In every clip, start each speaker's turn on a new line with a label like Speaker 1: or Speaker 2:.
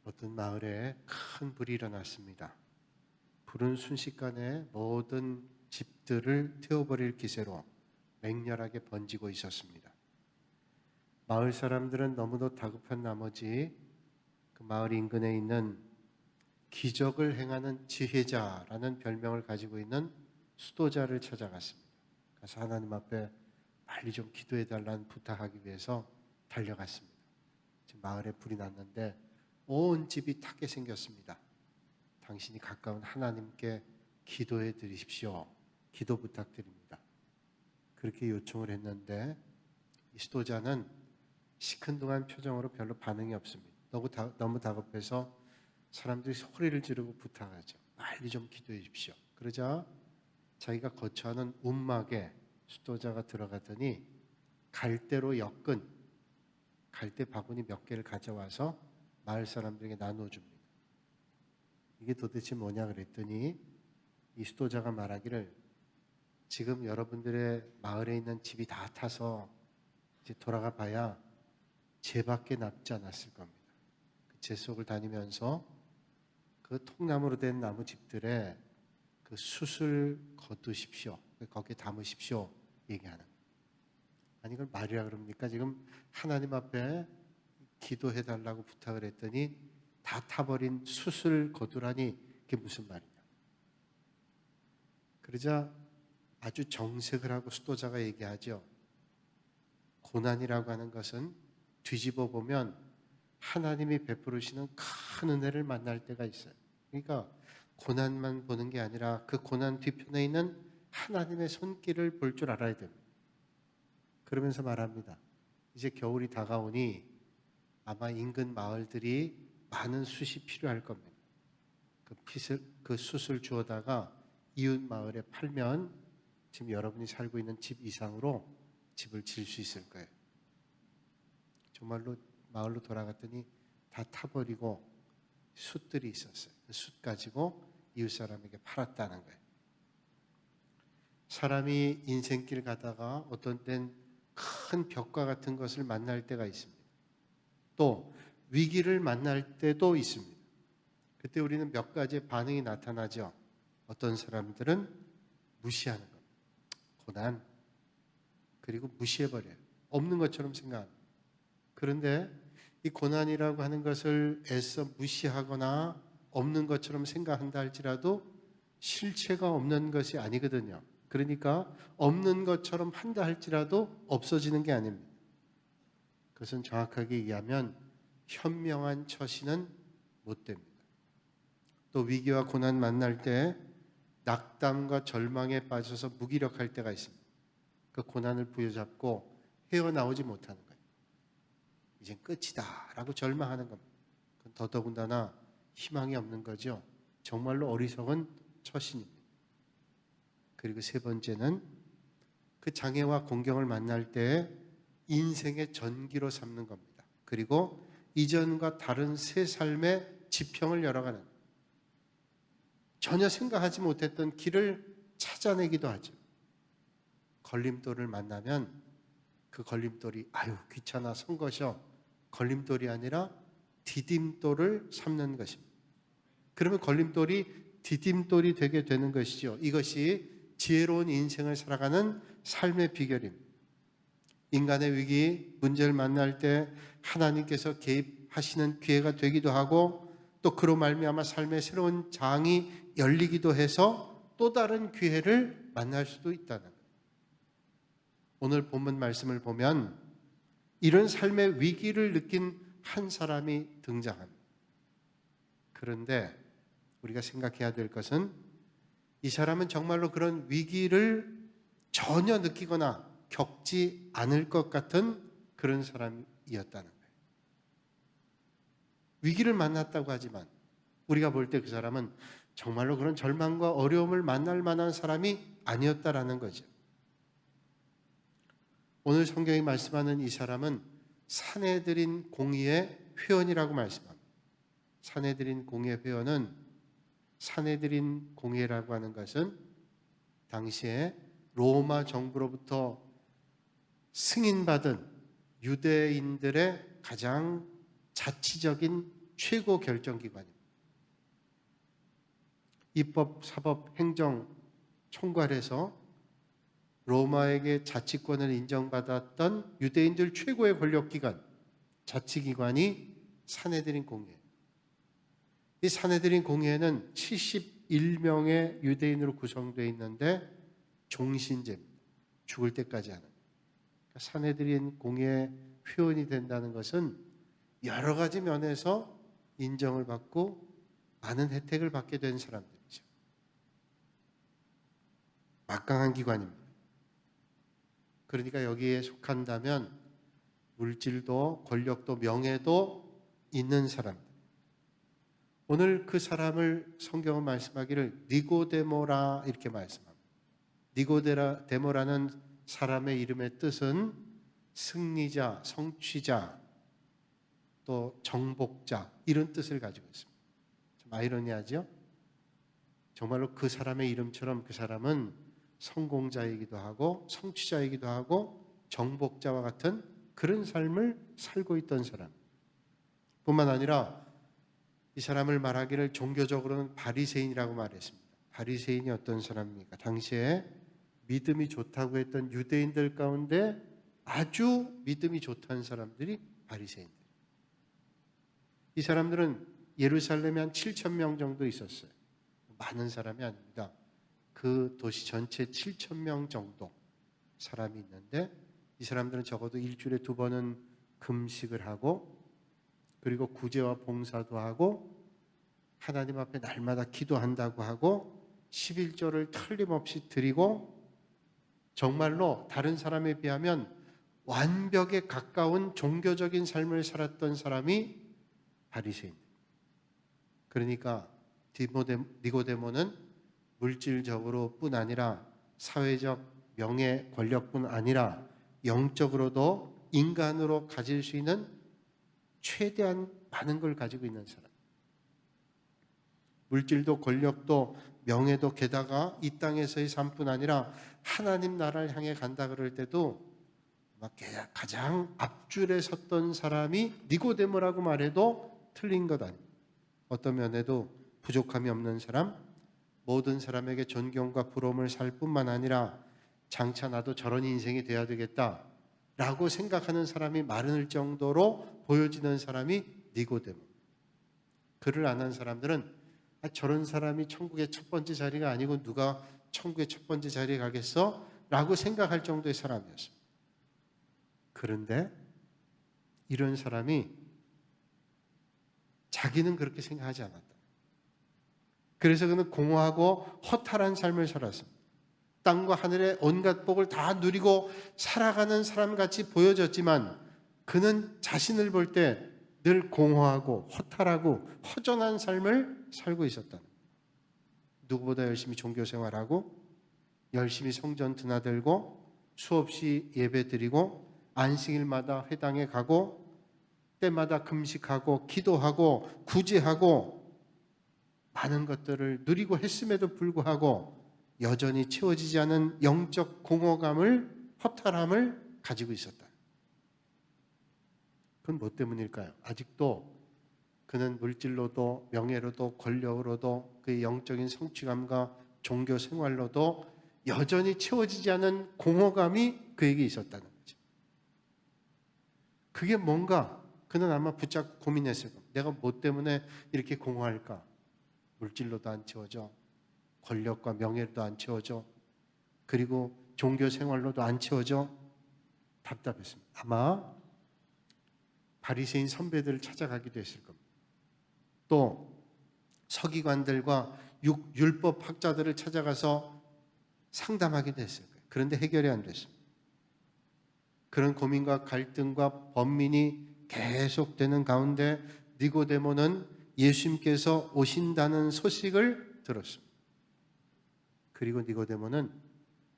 Speaker 1: 어떤 마을에 큰 불이 일어났습니다. 불은 순식간에 모든 집들을 태워버릴 기세로 맹렬하게 번지고 있었습니다. 마을 사람들은 너무도 다급한 나머지 그 마을 인근에 있는 기적을 행하는 지혜자라는 별명을 가지고 있는 수도자를 찾아갔습니다. 그래서 하나님 앞에 빨리 좀 기도해달라는 부탁하기 위해서 달려갔습니다. 지금 마을에 불이 났는데 온 집이 타게 생겼습니다. 당신이 가까운 하나님께 기도해 드리십시오. 기도 부탁드립니다. 그렇게 요청을 했는데 이 수도자는 시큰둥한 표정으로 별로 반응이 없습니다. 너무 다급해서 사람들이 소리를 지르고 부탁하죠. 빨리 좀 기도해 주십시오. 그러자 자기가 거처하는 움막에 수도자가 들어가더니 갈대로 엮은 갈대 바구니 몇 개를 가져와서 마을 사람들에게 나눠줍니다. 이게 도대체 뭐냐 그랬더니 이 수도자가 말하기를 지금 여러분들의 마을에 있는 집이 다 타서 이제 돌아가 봐야 재밖에 남지 않았을 겁니다. 그 재 속을 다니면서 그 통나무로 된 나무 집들에 그 숯을 거두십시오. 거기에 담으십시오. 얘기하는 거예요. 아니 이걸 말이라 그럽니까? 지금 하나님 앞에 기도해달라고 부탁을 했더니 다 타버린 숯을 거두라니 그게 무슨 말이냐. 그러자 아주 정색을 하고 수도자가 얘기하죠. 고난이라고 하는 것은 뒤집어 보면 하나님이 베풀으시는 큰 은혜를 만날 때가 있어요. 그러니까 고난만 보는 게 아니라 그 고난 뒤편에 있는 하나님의 손길을 볼 줄 알아야 됩니다. 그러면서 말합니다. 이제 겨울이 다가오니 아마 인근 마을들이 많은 숯이 필요할 겁니다. 그 숯을 주워다가 이웃 마을에 팔면 지금 여러분이 살고 있는 집 이상으로 집을 지을 수 있을 거예요. 정말로 마을로 돌아갔더니 다 타버리고 숯들이 있었어요. 그 숯 가지고 이웃 사람에게 팔았다는 거예요. 사람이 인생길 가다가 어떤 땐 큰 벽과 같은 것을 만날 때가 있습니다. 또 위기를 만날 때도 있습니다. 그때 우리는 몇 가지의 반응이 나타나죠. 어떤 사람들은 무시하는 겁니다. 고난, 그리고 무시해버려요. 없는 것처럼 생각합니다. 그런데 이 고난이라고 하는 것을 애써 무시하거나 없는 것처럼 생각한다 할지라도 실체가 없는 것이 아니거든요. 그러니까 없는 것처럼 한다 할지라도 없어지는 게 아닙니다. 그것은 정확하게 얘기하면 현명한 처신은 못 됩니다. 또 위기와 고난 만날 때 낙담과 절망에 빠져서 무기력할 때가 있습니다. 그 고난을 부여잡고 헤어나오지 못하는 거예요. 이젠 끝이다 라고 절망하는 겁니다. 그건 더더군다나 희망이 없는 거죠. 정말로 어리석은 처신입니다. 그리고 세 번째는 그 장애와 공경을 만날 때 인생의 전기로 삼는 겁니다. 그리고 이전과 다른 새 삶의 지평을 열어가는, 전혀 생각하지 못했던 길을 찾아내기도 하죠. 걸림돌을 만나면 그 걸림돌이 아유 귀찮아 선 것이요, 걸림돌이 아니라 디딤돌을 삼는 것입니다. 그러면 걸림돌이 디딤돌이 되게 되는 것이죠. 이것이 지혜로운 인생을 살아가는 삶의 비결입니다. 인간의 위기, 문제를 만날 때 하나님께서 개입하시는 기회가 되기도 하고 또 그로 말미암아 삶의 새로운 장이 열리기도 해서 또 다른 기회를 만날 수도 있다는 거예요. 오늘 본문 말씀을 보면 이런 삶의 위기를 느낀 한 사람이 등장합니다. 그런데 우리가 생각해야 될 것은 이 사람은 정말로 그런 위기를 전혀 느끼거나 겪지 않을 것 같은 그런 사람이었다는 거예요. 위기를 만났다고 하지만 우리가 볼 때 그 사람은 정말로 그런 절망과 어려움을 만날 만한 사람이 아니었다라는 거죠. 오늘 성경이 말씀하는 이 사람은 사내들인 공의의 회원이라고 말씀합니다. 사내들인 공의의 회원은, 사내들인 공의라고 하는 것은 당시에 로마 정부로부터 승인받은 유대인들의 가장 자치적인 최고 결정기관입니다. 입법, 사법, 행정, 총괄해서 로마에게 자치권을 인정받았던 유대인들 최고의 권력기관, 자치기관이 산헤드린 공회예요. 이 산헤드린 공회는 71명의 유대인으로 구성되어 있는데 종신제입니다. 죽을 때까지 하는. 그러니까 산헤드린 공회의 회원이 된다는 것은 여러 가지 면에서 인정을 받고 많은 혜택을 받게 된 사람들이죠. 막강한 기관입니다. 그러니까 여기에 속한다면 물질도 권력도 명예도 있는 사람들. 오늘 그 사람을 성경은 말씀하기를 니고데모라 이렇게 말씀합니다. 니고데모라는 사람의 이름의 뜻은 승리자, 성취자, 또 정복자 이런 뜻을 가지고 있습니다. 좀 아이러니하죠? 정말로 그 사람의 이름처럼 그 사람은 성공자이기도 하고 성취자이기도 하고 정복자와 같은 그런 삶을 살고 있던 사람 뿐만 아니라 이 사람을 말하기를 종교적으로는 바리새인이라고 말했습니다. 바리새인이 어떤 사람입니까? 당시에 믿음이 좋다고 했던 유대인들 가운데 아주 믿음이 좋다는 사람들이 바리새인들. 이 사람들은 예루살렘에 한 7,000명 정도 있었어요. 많은 사람이 아닙니다. 그 도시 전체 7,000명 정도 사람이 있는데 이 사람들은 적어도 일주일에 2번은 금식을 하고 그리고 구제와 봉사도 하고 하나님 앞에 날마다 기도한다고 하고 11조를 틀림없이 드리고 정말로 다른 사람에 비하면 완벽에 가까운 종교적인 삶을 살았던 사람이 바리새인. 그러니까 니고데모는 물질적으로 뿐 아니라 사회적 명예, 권력뿐 아니라 영적으로도 인간으로 가질 수 있는 최대한 많은 걸 가지고 있는 사람. 물질도 권력도 명예도 게다가 이 땅에서의 삶뿐 아니라 하나님 나라를 향해 간다 그럴 때도 가장 앞줄에 섰던 사람이 니고데모라고 말해도 틀린 것 아닙니다. 어떤 면에도 부족함이 없는 사람, 모든 사람에게 존경과 부러움을 살 뿐만 아니라 장차 나도 저런 인생이 돼야 되겠다라고 생각하는 사람이 많을 정도로 보여지는 사람이 니고데모. 그를 아는 사람들은 저런 사람이 천국의 첫 번째 자리가 아니고 누가 천국의 첫 번째 자리에 가겠어? 라고 생각할 정도의 사람이었습니다. 그런데 이런 사람이 자기는 그렇게 생각하지 않았다. 그래서 그는 공허하고 허탈한 삶을 살았습니다. 땅과 하늘의 온갖 복을 다 누리고 살아가는 사람같이 보여졌지만 그는 자신을 볼 때 늘 공허하고 허탈하고 허전한 삶을 살고 있었다. 누구보다 열심히 종교생활하고 열심히 성전 드나들고 수없이 예배드리고 안식일마다 회당에 가고 때마다 금식하고 기도하고 구제하고 많은 것들을 누리고 했음에도 불구하고 여전히 채워지지 않은 영적 공허감을, 허탈함을 가지고 있었다. 그건 뭐 때문일까요? 아직도 그는 물질로도 명예로도 권력으로도 그의 영적인 성취감과 종교 생활로도 여전히 채워지지 않은 공허감이 그에게 있었다는 거죠. 그게 뭔가 그는 아마 붙잡고 고민했을 겁니다. 내가 뭐 때문에 이렇게 공허할까? 물질로도 안 채워져. 권력과 명예로도 안 채워져. 그리고 종교 생활로도 안 채워져. 답답했습니다. 아마 바리새인 선배들을 찾아가기도 했을 겁니다. 또 서기관들과 율법 학자들을 찾아가서 상담하기도 했을 거예요. 그런데 해결이 안 됐습니다. 그런 고민과 갈등과 번민이 계속되는 가운데 니고데모는 예수님께서 오신다는 소식을 들었습니다. 그리고 니고데모는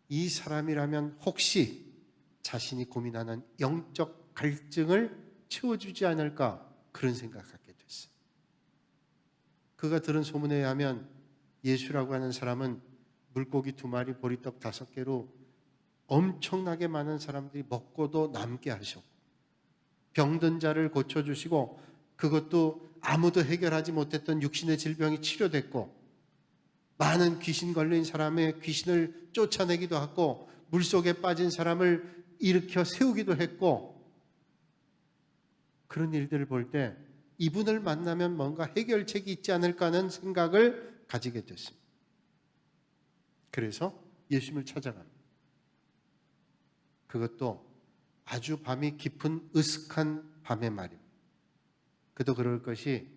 Speaker 1: 이 사람이라면 혹시 자신이 고민하는 영적 갈증을 채워주지 않을까 그런 생각을 갖게 됐어요. 그가 들은 소문에 의하면 예수라고 하는 사람은 물고기 2마리, 보리떡 5개로 엄청나게 많은 사람들이 먹고도 남게 하셨고 병든 자를 고쳐주시고 그것도 아무도 해결하지 못했던 육신의 질병이 치료됐고, 많은 귀신 걸린 사람의 귀신을 쫓아내기도 하고, 물속에 빠진 사람을 일으켜 세우기도 했고, 그런 일들을 볼 때 이분을 만나면 뭔가 해결책이 있지 않을까 하는 생각을 가지게 됐습니다. 그래서 예수님을 찾아갑니다. 그것도 아주 밤이 깊은 으슥한 밤의 말입니다. 그도 그럴 것이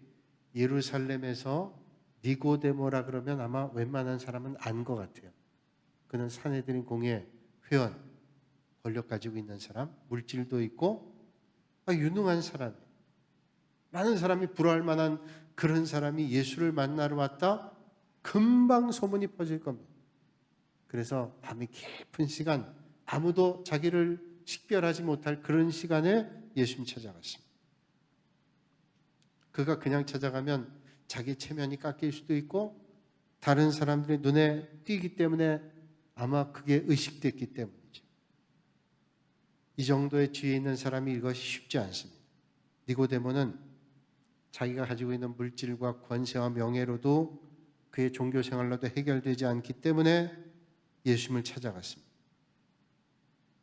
Speaker 1: 예루살렘에서 니고데모라 그러면 아마 웬만한 사람은 안 것 같아요. 그는 산헤드린 공회 회원, 권력 가지고 있는 사람, 물질도 있고 유능한 사람이에요. 많은 사람이 부러워할 만한 그런 사람이 예수를 만나러 왔다? 금방 소문이 퍼질 겁니다. 그래서 밤이 깊은 시간, 아무도 자기를 식별하지 못할 그런 시간에 예수님 찾아갔습니다. 그가 그냥 찾아가면 자기 체면이 깎일 수도 있고 다른 사람들의 눈에 띄기 때문에 아마 그게 의식됐기 때문이죠. 이 정도의 지혜 있는 사람이 이것이 쉽지 않습니다. 니고데모는 자기가 가지고 있는 물질과 권세와 명예로도 그의 종교 생활로도 해결되지 않기 때문에 예수님을 찾아갔습니다.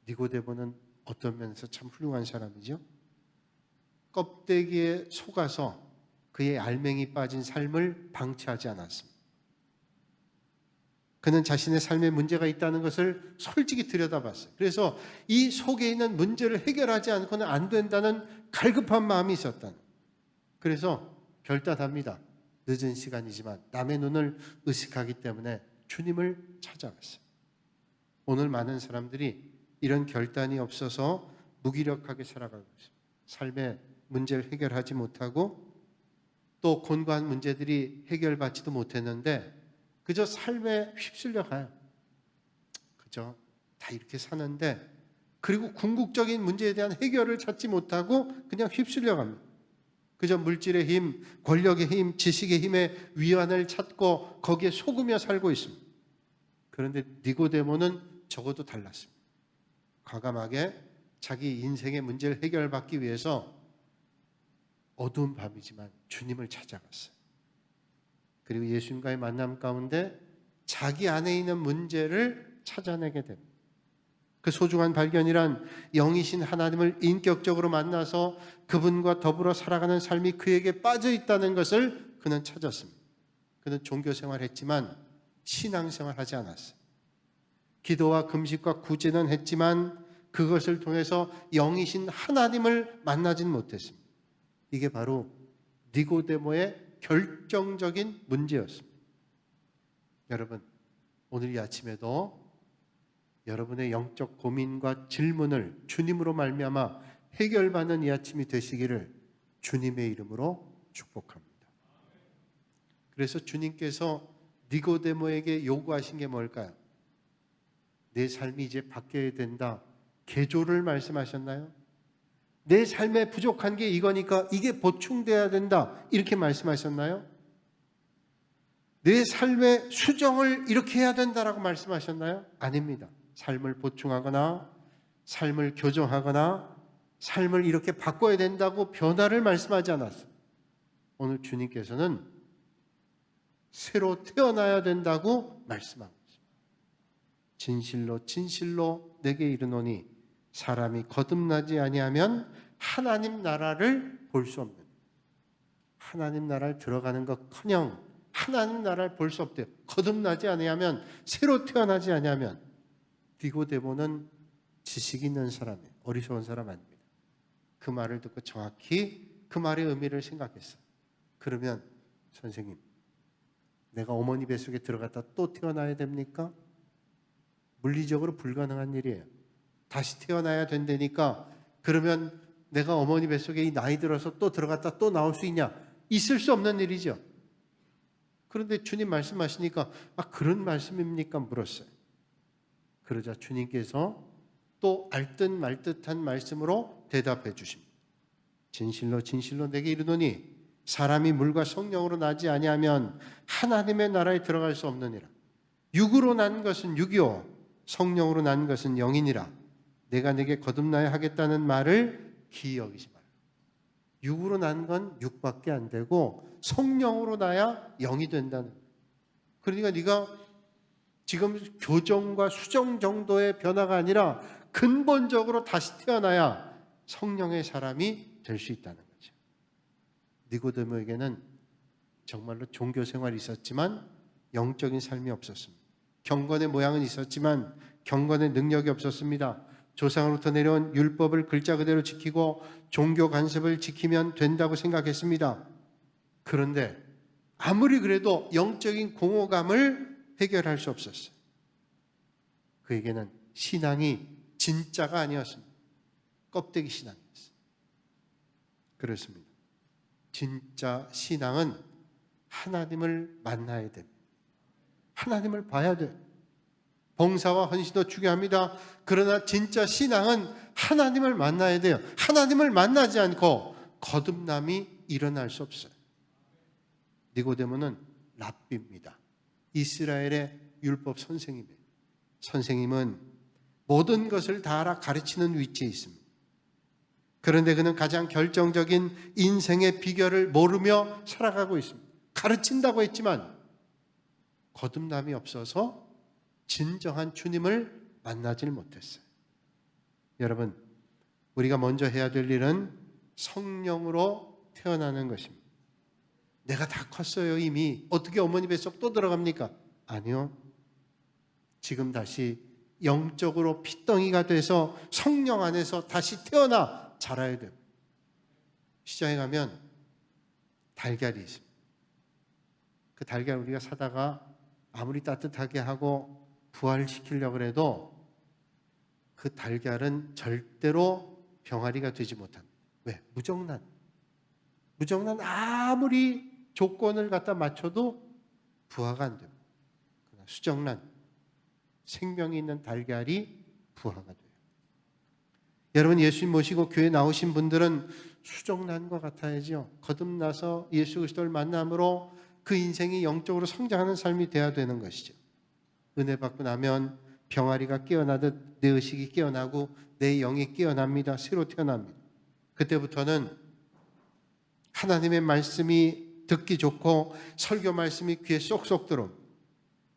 Speaker 1: 니고데모는 어떤 면에서 참 훌륭한 사람이죠. 껍데기에 속아서 그의 알맹이 빠진 삶을 방치하지 않았습니다. 그는 자신의 삶에 문제가 있다는 것을 솔직히 들여다봤어요. 그래서 이 속에 있는 문제를 해결하지 않고는 안 된다는 갈급한 마음이 있었다는. 그래서 결단합니다. 늦은 시간이지만 남의 눈을 의식하기 때문에 주님을 찾아갔어요. 오늘 많은 사람들이 이런 결단이 없어서 무기력하게 살아가고 있습니다. 삶의 문제를 해결하지 못하고 또 곤고한 문제들이 해결받지도 못했는데 그저 삶에 휩쓸려 가요. 그저 다 이렇게 사는데 그리고 궁극적인 문제에 대한 해결을 찾지 못하고 그냥 휩쓸려 갑니다. 그저 물질의 힘, 권력의 힘, 지식의 힘의 위안을 찾고 거기에 속으며 살고 있습니다. 그런데 니고데모는 적어도 달랐습니다. 과감하게 자기 인생의 문제를 해결받기 위해서 어두운 밤이지만 주님을 찾아갔어요. 그리고 예수님과의 만남 가운데 자기 안에 있는 문제를 찾아내게 됩니다. 그 소중한 발견이란 영이신 하나님을 인격적으로 만나서 그분과 더불어 살아가는 삶이 그에게 빠져 있다는 것을 그는 찾았습니다. 그는 종교 생활했지만 신앙생활하지 않았어요. 기도와 금식과 구제는 했지만 그것을 통해서 영이신 하나님을 만나진 못했습니다. 이게 바로 니고데모의 결정적인 문제였습니다. 여러분, 오늘 이 아침에도 여러분의 영적 고민과 질문을 주님으로 말미암아 해결받는 이 아침이 되시기를 주님의 이름으로 축복합니다. 그래서 주님께서 니고데모에게 요구하신 게 뭘까요? 내 삶이 이제 바뀌어야 된다. 개조를 말씀하셨나요? 내 삶에 부족한 게 이거니까 이게 보충돼야 된다. 이렇게 말씀하셨나요? 내 삶의 수정을 이렇게 해야 된다라고 말씀하셨나요? 아닙니다. 삶을 보충하거나 삶을 교정하거나 삶을 이렇게 바꿔야 된다고 변화를 말씀하지 않았어요. 오늘 주님께서는 새로 태어나야 된다고 말씀하고 있습니다. 진실로 진실로 내게 이르노니 사람이 거듭나지 아니하면 하나님 나라를 볼 수 없는, 하나님 나라를 들어가는 것커녕 하나님 나라를 볼 수 없대요. 거듭나지 아니하면, 새로 태어나지 아니하면. 니고데모는 지식 있는 사람이에요. 어리석은 사람 아닙니다. 그 말을 듣고 정확히 그 말의 의미를 생각했어요. 그러면 선생님, 내가 어머니 뱃속에 들어갔다 또 태어나야 됩니까? 물리적으로 불가능한 일이에요. 다시 태어나야 된다니까 그러면 내가 어머니 뱃속에 이 나이 들어서 또 들어갔다 또 나올 수 있냐? 있을 수 없는 일이죠. 그런데 주님 말씀하시니까 그런 말씀입니까? 물었어요. 그러자 주님께서 또 알듯 말듯한 말씀으로 대답해 주십니다. 진실로 진실로 내게 이르노니 사람이 물과 성령으로 나지 아니하면 하나님의 나라에 들어갈 수 없느니라. 육으로 난 것은 육이요 성령으로 난 것은 영이니라. 내가 내게 거듭나야 하겠다는 말을 기이 여기지 말라. 육으로 난 건 육밖에 안 되고 성령으로 나야 영이 된다는 거예요. 그러니까 네가 지금 교정과 수정 정도의 변화가 아니라 근본적으로 다시 태어나야 성령의 사람이 될 수 있다는 거죠. 니고데모에게는 정말로 종교 생활이 있었지만 영적인 삶이 없었습니다. 경건의 모양은 있었지만 경건의 능력이 없었습니다. 조상으로부터 내려온 율법을 글자 그대로 지키고 종교 관습을 지키면 된다고 생각했습니다. 그런데 아무리 그래도 영적인 공허감을 해결할 수 없었어요. 그에게는 신앙이 진짜가 아니었습니다. 껍데기 신앙이었어요. 그렇습니다. 진짜 신앙은 하나님을 만나야 됩니다. 하나님을 봐야 돼요. 봉사와 헌신도 중요합니다. 그러나 진짜 신앙은 하나님을 만나야 돼요. 하나님을 만나지 않고 거듭남이 일어날 수 없어요. 니고데모는 랍비입니다. 이스라엘의 율법 선생님이에요. 선생님은 모든 것을 다 알아 가르치는 위치에 있습니다. 그런데 그는 가장 결정적인 인생의 비결을 모르며 살아가고 있습니다. 가르친다고 했지만 거듭남이 없어서 진정한 주님을 만나질 못했어요. 여러분, 우리가 먼저 해야 될 일은 성령으로 태어나는 것입니다. 내가 다 컸어요 이미. 어떻게 어머니 뱃속 또 들어갑니까? 아니요. 지금 다시 영적으로 핏덩이가 돼서 성령 안에서 다시 태어나 자라야 돼요. 시장에 가면 달걀이 있습니다. 그 달걀 우리가 사다가 아무리 따뜻하게 하고 부활시키려고 해도 그 달걀은 절대로 병아리가 되지 못합니다. 왜? 무정란. 무정란 아무리 조건을 갖다 맞춰도 부화가 안 됩니다. 그러나 수정란, 생명이 있는 달걀이 부화가 돼요. 여러분, 예수님 모시고 교회 나오신 분들은 수정란과 같아야죠. 거듭나서 예수 그리스도를 만남으로 그 인생이 영적으로 성장하는 삶이 돼야 되는 것이죠. 은혜 받고 나면 병아리가 깨어나듯 내 의식이 깨어나고 내 영이 깨어납니다. 새로 태어납니다. 그때부터는 하나님의 말씀이 듣기 좋고 설교 말씀이 귀에 쏙쏙 들어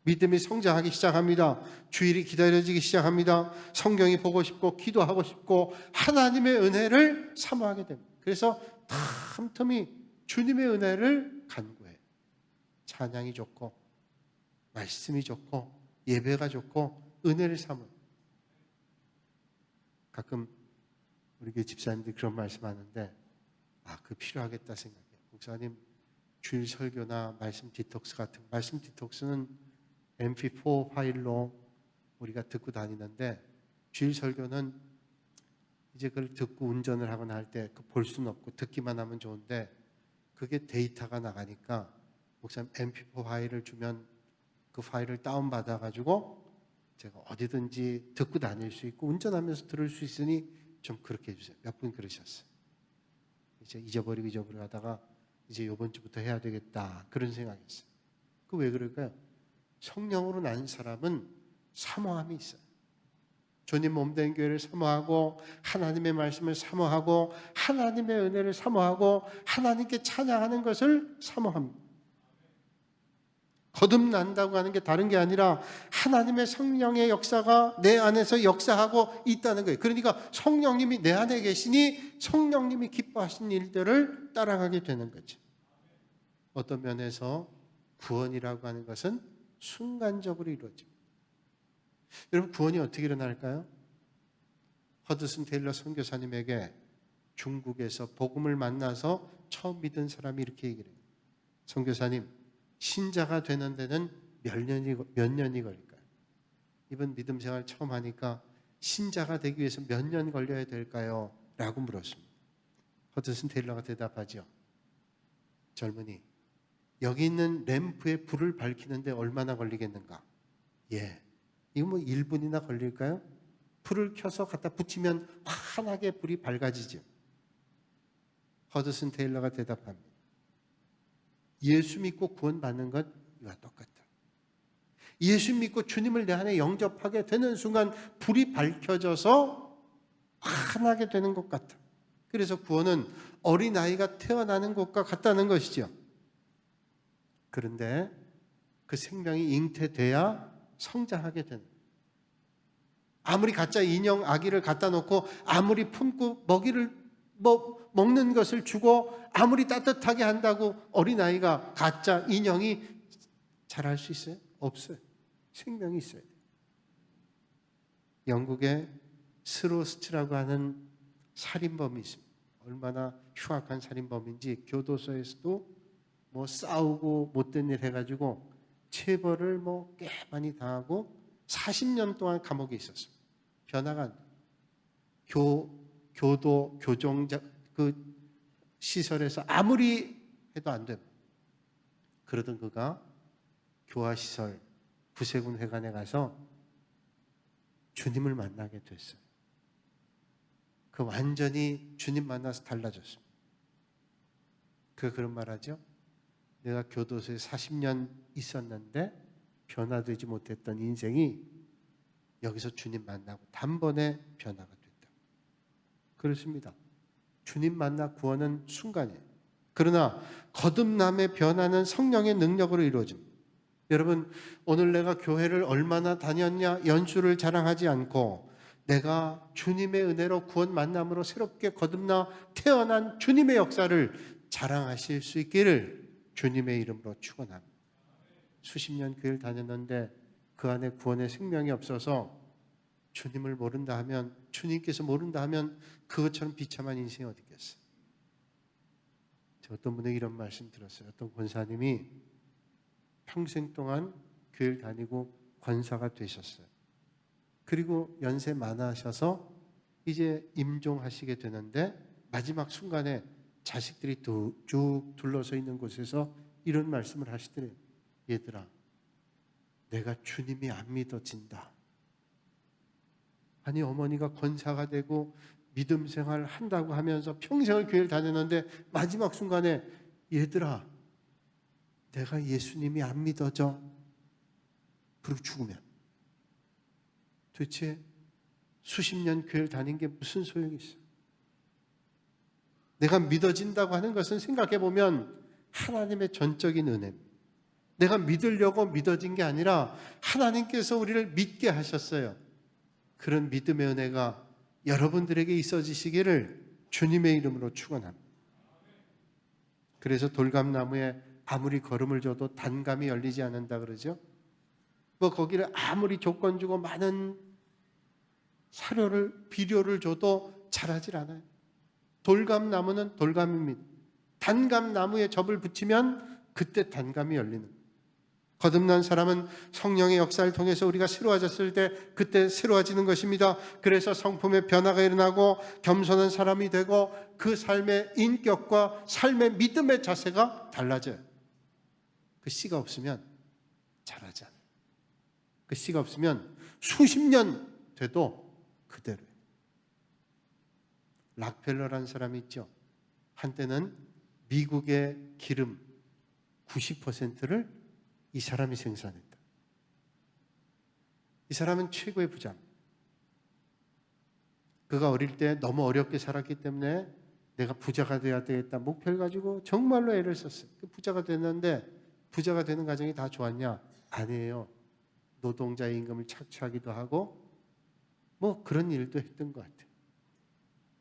Speaker 1: 믿음이 성장하기 시작합니다. 주일이 기다려지기 시작합니다. 성경이 보고 싶고 기도하고 싶고 하나님의 은혜를 사모하게 됩니다. 그래서 틈틈이 주님의 은혜를 간구해요. 찬양이 좋고 말씀이 좋고 예배가 좋고 은혜를 사모해요. 가끔 우리 교회 집사님들이 그런 말씀하는데 그거 필요하겠다 생각해요. 목사님, 주일 설교나 말씀 디톡스 같은, 말씀 디톡스는 MP4 파일로 우리가 듣고 다니는데 주일 설교는 이제 그걸 듣고 운전을 하거나 할 때 볼 수는 없고 듣기만 하면 좋은데 그게 데이터가 나가니까 목사님 MP4 파일을 주면 그 파일을 다운받아가지고 제가 어디든지 듣고 다닐 수 있고 운전하면서 들을 수 있으니 좀 그렇게 해주세요. 몇 분 그러셨어요. 이제 잊어버리고 하다가 이제 이번 주부터 해야 되겠다 그런 생각이었어요. 그 왜 그럴까요? 성령으로 난 사람은 사모함이 있어요. 주님 몸된 교회를 사모하고 하나님의 말씀을 사모하고 하나님의 은혜를 사모하고 하나님께 찬양하는 것을 사모합니다. 거듭난다고 하는 게 다른 게 아니라 하나님의 성령의 역사가 내 안에서 역사하고 있다는 거예요. 그러니까 성령님이 내 안에 계시니 성령님이 기뻐하신 일들을 따라가게 되는 거죠. 어떤 면에서 구원이라고 하는 것은 순간적으로 이루어집니다. 여러분, 구원이 어떻게 일어날까요? 허드슨 테일러 선교사님에게 중국에서 복음을 만나서 처음 믿은 사람이 이렇게 얘기를 해요. 선교사님, 신자가 되는 데는 몇 년이 걸릴까요? 이번 믿음 생활 처음 하니까 신자가 되기 위해서 몇 년 걸려야 될까요? 라고 물었습니다. 허드슨 테일러가 대답하죠. 젊은이, 여기 있는 램프에 불을 밝히는데 얼마나 걸리겠는가? 이거 뭐 1분이나 걸릴까요? 불을 켜서 갖다 붙이면 환하게 불이 밝아지죠. 허드슨 테일러가 대답합니다. 예수 믿고 구원받는 것 이와 똑같다. 예수 믿고 주님을 내 안에 영접하게 되는 순간 불이 밝혀져서 환하게 되는 것 같아. 그래서 구원은 어린아이가 태어나는 것과 같다는 것이죠. 그런데 그 생명이 잉태돼야 성장하게 되는 거예요. 아무리 가짜 인형 아기를 갖다 놓고 아무리 품고 먹이를 먹는 것을 주고 아무리 따뜻하게 한다고 어린아이가 가짜 인형이 자랄 수 있어요? 없어요. 생명이 있어야 돼요. 영국에 스로스트라고 하는 살인범이 있습니다. 얼마나 흉악한 살인범인지 교도소에서도 싸우고 못된 일 해가지고 체벌을 꽤 많이 당하고 40년 동안 감옥에 있었습니다. 변화가 안 돼요. 교도, 교정자, 그 시설에서 아무리 해도 안 돼요. 그러던 그가 교화시설, 구세군 회관에 가서 주님을 만나게 됐어요. 그 완전히 주님 만나서 달라졌습니다. 그런 말 하죠. 내가 교도소에 40년 있었는데 변화되지 못했던 인생이 여기서 주님 만나고 단번에 변화가 됐다. 그렇습니다. 주님 만나 구원은 순간이에요. 그러나 거듭남의 변화는 성령의 능력으로 이루어집니다. 여러분, 오늘 내가 교회를 얼마나 다녔냐 연수를 자랑하지 않고 내가 주님의 은혜로 구원 만남으로 새롭게 거듭나 태어난 주님의 역사를 자랑하실 수 있기를 주님의 이름으로 축원합니다. 수십 년 교회를 다녔는데 그 안에 구원의 생명이 없어서 주님을 모른다 하면, 주님께서 모른다 하면 그것처럼 비참한 인생이 어디 있겠어요. 어떤 분에게 이런 말씀 들었어요. 어떤 권사님이 평생 동안 교회를 다니고 권사가 되셨어요. 그리고 연세 많으셔서 이제 임종하시게 되는데 마지막 순간에 자식들이 쭉 둘러서 있는 곳에서 이런 말씀을 하시더래요. 얘들아, 내가 주님이 안 믿어진다. 아니, 어머니가 권사가 되고 믿음 생활을 한다고 하면서 평생을 교회를 다녔는데 마지막 순간에 얘들아, 내가 예수님이 안 믿어져. 그리고 죽으면 도대체 수십 년 교회를 다닌 게 무슨 소용이 있어? 내가 믿어진다고 하는 것은 생각해보면 하나님의 전적인 은혜입니다. 내가 믿으려고 믿어진 게 아니라 하나님께서 우리를 믿게 하셨어요. 그런 믿음의 은혜가 여러분들에게 있어지시기를 주님의 이름으로 축원합니다. 그래서 돌감나무에 아무리 걸음을 줘도 단감이 열리지 않는다 그러죠. 거기를 아무리 조건 주고 많은 사료를, 비료를 줘도 자라질 않아요. 돌감나무는 돌감입니다. 단감나무에 접을 붙이면 그때 단감이 열리는 거예요. 거듭난 사람은 성령의 역사를 통해서 우리가 새로워졌을 때 그때 새로워지는 것입니다. 그래서 성품의 변화가 일어나고 겸손한 사람이 되고 그 삶의 인격과 삶의 믿음의 자세가 달라져요. 그 씨가 없으면 자라지 않아요. 그 씨가 없으면 수십 년 돼도 그대로예요. 락펠러라는 사람이 있죠. 한때는 미국의 기름 90%를 이 사람이 생산했다. 이 사람은 최고의 부자입니다. 그가 어릴 때 너무 어렵게 살았기 때문에 내가 부자가 돼야 되겠다 목표를 가지고 정말로 애를 썼어요. 부자가 됐는데 부자가 되는 과정이 다 좋았냐? 아니에요. 노동자의 임금을 착취하기도 하고 그런 일도 했던 것 같아요.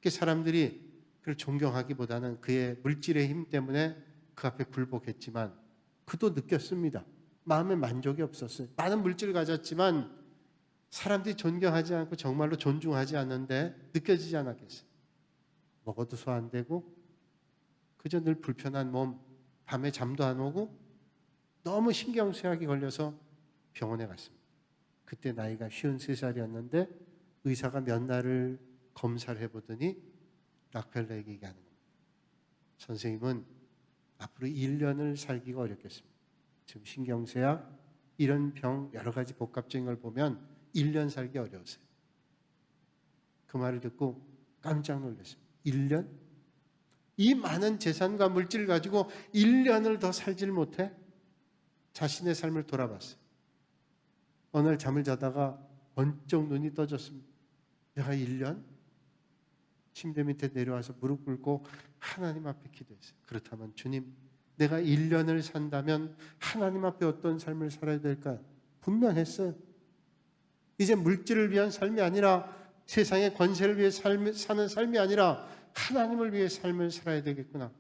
Speaker 1: 사람들이 그를 존경하기보다는 그의 물질의 힘 때문에 그 앞에 굴복했지만 그도 느꼈습니다. 마음에 만족이 없었어요. 많은 물질을 가졌지만 사람들이 존경하지 않고 정말로 존중하지 않는데 느껴지지 않았겠어요. 먹어도 소 안 되고 그저 늘 불편한 몸, 밤에 잠도 안 오고 너무 신경쇠약이 걸려서 병원에 갔습니다. 그때 나이가 53살이었는데 의사가 몇 날을 검사를 해보더니 락펠러에게 얘기하는 겁니다. 선생님은 앞으로 1년을 살기가 어렵겠습니다. 지금 신경쇠약, 이런 병 여러 가지 복합적인 걸 보면 1년 살기 어려우세요. 그 말을 듣고 깜짝 놀랐습니다. 1년? 이 많은 재산과 물질을 가지고 1년을 더 살질 못해? 자신의 삶을 돌아봤어요. 어느 날 잠을 자다가 번쩍 눈이 떠졌습니다. 내가 1년? 침대 밑에 내려와서 무릎 꿇고 하나님 앞에 기도했어요. 그렇다면 주님, 내가 1년을 산다면 하나님 앞에 어떤 삶을 살아야 될까? 분명했어요. 이제 물질을 위한 삶이 아니라, 세상의 권세를 위해 사는 삶이 아니라 하나님을 위해 삶을 살아야 되겠구나.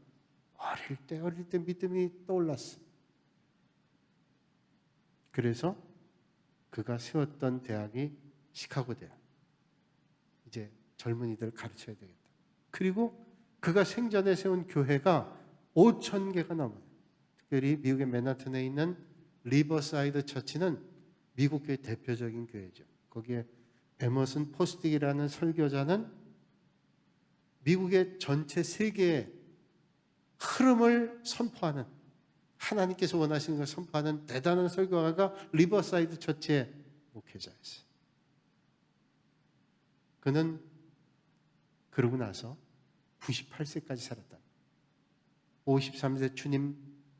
Speaker 1: 어릴 때 믿음이 떠올랐어요. 그래서 그가 세웠던 대학이 시카고 대학. 이제 젊은이들 가르쳐야 되겠다. 그리고 그가 생전에 세운 교회가 5,000개가 넘어요. 특별히 미국의 맨하튼에 있는 리버사이드 처치는 미국교의 대표적인 교회죠. 거기에 에머슨 포스틱이라는 설교자는 미국의 전체 세계의 흐름을 선포하는, 하나님께서 원하시는 걸 선포하는 대단한 설교가가 리버사이드 처치의 목회자였어요. 그는 그러고 나서 98세까지 살았다. 53세 주님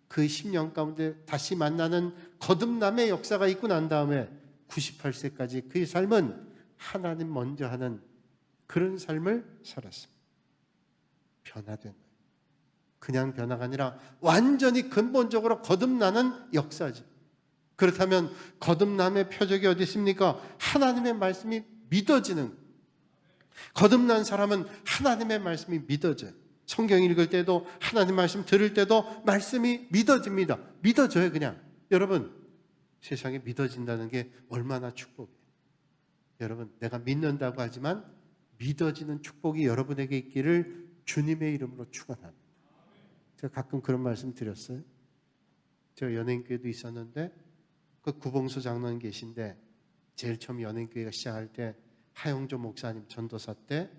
Speaker 1: 그 10년 가운데 다시 만나는 거듭남의 역사가 있고 난 다음에 98세까지 그의 삶은 하나님 먼저 하는 그런 삶을 살았습니다. 변화된 거예요. 그냥 변화가 아니라 완전히 근본적으로 거듭나는 역사지. 그렇다면 거듭남의 표적이 어디 있습니까? 하나님의 말씀이 믿어지는 거예요. 거듭난 사람은 하나님의 말씀이 믿어져요. 성경 읽을 때도, 하나님 말씀 들을 때도 말씀이 믿어집니다. 믿어져요, 그냥. 여러분, 세상에 믿어진다는 게 얼마나 축복이에요. 여러분, 내가 믿는다고 하지만 믿어지는 축복이 여러분에게 있기를 주님의 이름으로 축원합니다. 제가 가끔 그런 말씀 드렸어요. 제가 연예인교회도 있었는데 그 구봉수 장로님 계신데, 제일 처음 연예인교회가 시작할 때 하용조 목사님 전도사 때,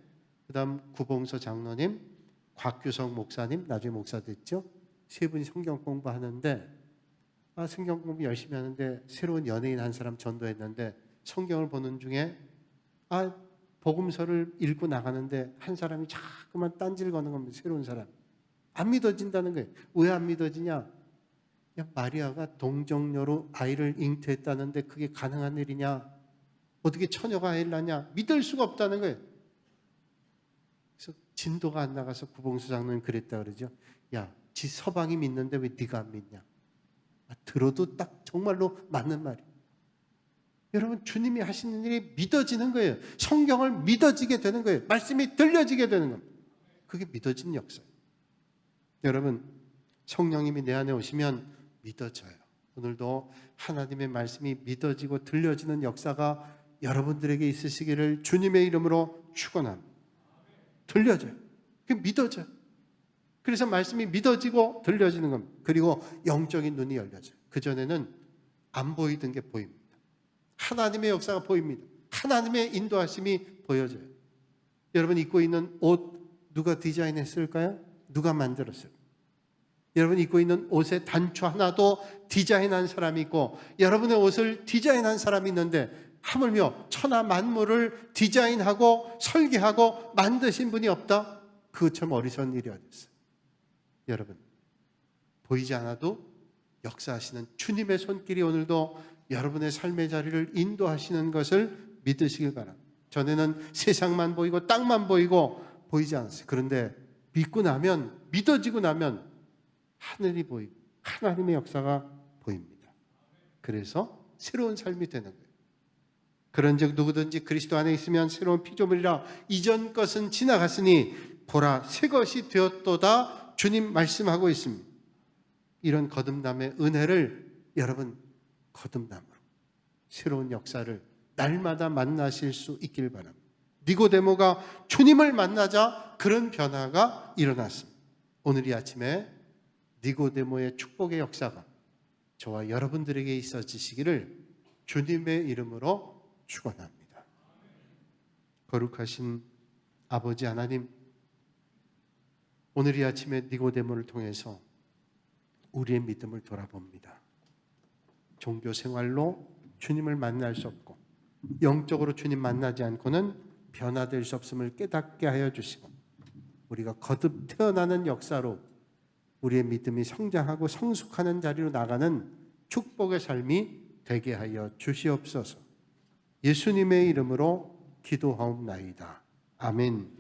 Speaker 1: 그 다음 구봉수 장로님, 곽규성 목사님, 나중에 목사 됐죠. 세 분이 성경 공부하는데, 성경 공부 열심히 하는데 새로운 연예인 한 사람 전도했는데, 성경을 보는 중에 복음서를 읽고 나가는데 한 사람이 자꾸만 딴지를 거는 겁니다. 새로운 사람. 안 믿어진다는 거예요. 왜 안 믿어지냐? 마리아가 동정녀로 아이를 잉태했다는데 그게 가능한 일이냐? 어떻게 처녀가 아이를 낳냐? 믿을 수가 없다는 거예요. 그래서 진도가 안 나가서 구봉수 장로님 그랬다 그러죠. 야, 지 서방이 믿는데 왜 네가 안 믿냐? 들어도 딱 정말로 맞는 말이에요. 여러분, 주님이 하시는 일이 믿어지는 거예요. 성경을 믿어지게 되는 거예요. 말씀이 들려지게 되는 겁니다. 그게 믿어진 역사예요. 여러분, 성령님이 내 안에 오시면 믿어져요. 오늘도 하나님의 말씀이 믿어지고 들려지는 역사가 여러분들에게 있으시기를 주님의 이름으로 축원합니다. 들려져요. 그게 믿어져요. 그래서 말씀이 믿어지고 들려지는 겁니다. 그리고 영적인 눈이 열려져요. 그전에는 안 보이던 게 보입니다. 하나님의 역사가 보입니다. 하나님의 인도하심이 보여져요. 여러분 입고 있는 옷 누가 디자인했을까요? 누가 만들었어요? 여러분 입고 있는 옷의 단추 하나도 디자인한 사람이 있고, 여러분의 옷을 디자인한 사람이 있는데 하물며 천하 만물을 디자인하고 설계하고 만드신 분이 없다? 그거 참 어리석은 일이 어딨어요. 여러분, 보이지 않아도 역사하시는 주님의 손길이 오늘도 여러분의 삶의 자리를 인도하시는 것을 믿으시길 바랍니다. 전에는 세상만 보이고 땅만 보이고 보이지 않았어요. 그런데 믿고 나면, 믿어지고 나면 하늘이 보이고 하나님의 역사가 보입니다. 그래서 새로운 삶이 되는 거예요. 그런즉 누구든지 그리스도 안에 있으면 새로운 피조물이라, 이전 것은 지나갔으니 보라 새 것이 되었도다 주님 말씀하고 있습니다. 이런 거듭남의 은혜를 여러분 거듭남으로 새로운 역사를 날마다 만나실 수 있길 바랍니다. 니고데모가 주님을 만나자 그런 변화가 일어났습니다. 오늘 이 아침에 니고데모의 축복의 역사가 저와 여러분들에게 있어지시기를 주님의 이름으로 축원합니다. 거룩하신 아버지 하나님, 오늘 이 아침에 니고데모를 통해서 우리의 믿음을 돌아봅니다. 종교 생활로 주님을 만날 수 없고 영적으로 주님 만나지 않고는 변화될 수 없음을 깨닫게 하여 주시고, 우리가 거듭 태어나는 역사로 우리의 믿음이 성장하고 성숙하는 자리로 나가는 축복의 삶이 되게 하여 주시옵소서. 예수님의 이름으로 기도하옵나이다. 아멘.